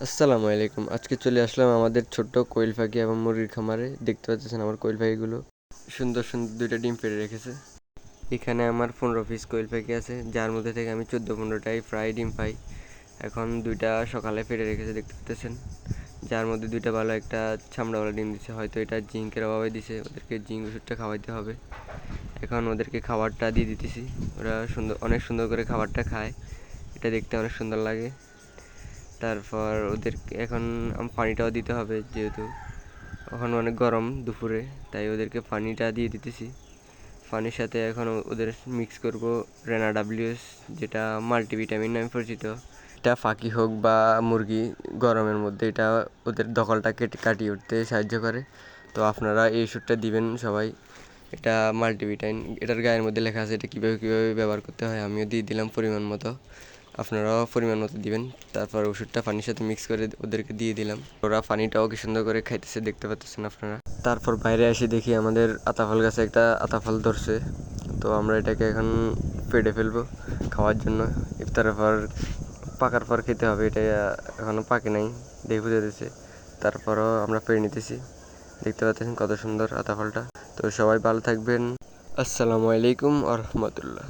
আসসালামু আলাইকুম। আজকে চলে আসলাম আমাদের ছোট্ট কোয়েল পাখি এবং মুরগির খামারে। দেখতে পাচ্ছেন আমার কোয়েল পাখিগুলো সুন্দর সুন্দর দুইটা ডিম পেড়ে রেখেছে। এখানে আমার 15 পিস কোয়েল পাখি আছে, যার মধ্যে থেকে আমি 14-15টাই ফ্রাই ডিম পাই। এখন দুইটা সকালে পেড়ে রেখেছে দেখতে পাচ্ছেন, যার মধ্যে দুইটা ভালো একটা চামড়াওয়ালা ডিম দিছে। হয়তো এটা জিঙ্কের অভাবে দিছে, ওদেরকে জিঙ্ক ওষুধটা খাওয়াইতে হবে। এখন ওদেরকে খাবারটা দিয়ে দিতেছি। ওরা অনেক সুন্দর করে খাবারটা খায়, এটা দেখতে অনেক সুন্দর লাগে। তারপর ওদের এখন পানিটাও দিতে হবে, যেহেতু এখন অনেক গরম দুপুরে, তাই ওদেরকে পানিটা দিয়ে দিতেছি। পানির সাথে এখন ওদের মিক্স করব রেনা ডাব্লিউএস, যেটা মাল্টিভিটামিন নামে পরিচিত। এটা পাখি হোক বা মুরগি, গরমের মধ্যে এটা ওদের দখলটা কাটিয়ে উঠতে সাহায্য করে। তো আপনারা এই ওষুধটা দিবেন সবাই। এটা মাল্টিভিটামিন, এটার গায়ের মধ্যে লেখা আছে এটা কীভাবে কীভাবে ব্যবহার করতে হয়। আমিও দিয়ে দিলাম পরিমাণ মতো, আপনারাও পরিমাণ মতো দিবেন। তারপর ওষুধটা পানির সাথে মিক্স করে ওদেরকে দিয়ে দিলাম। ওরা পানিটাও কি সুন্দর করে খাইতেছে দেখতে পাচ্ছেন আপনারা। তারপর বাইরে এসে দেখি আমাদের আতাফল গাছে একটা আতাফল ধরছে। তো আমরা এটাকে এখন পেড়ে ফেলবো খাওয়ার জন্য। ইফতারের পর পাকার পর খেতে হবে। এটা এখনও পাকে নাই, দেখে বুঝে দিচ্ছে। তারপরও আমরা পেড়ে নিতেছি। দেখতে পাচ্ছেন কত সুন্দর আতাফলটা। তো সবাই ভালো থাকবেন। আসসালামু আলাইকুম আ রহমতুল্লাহ।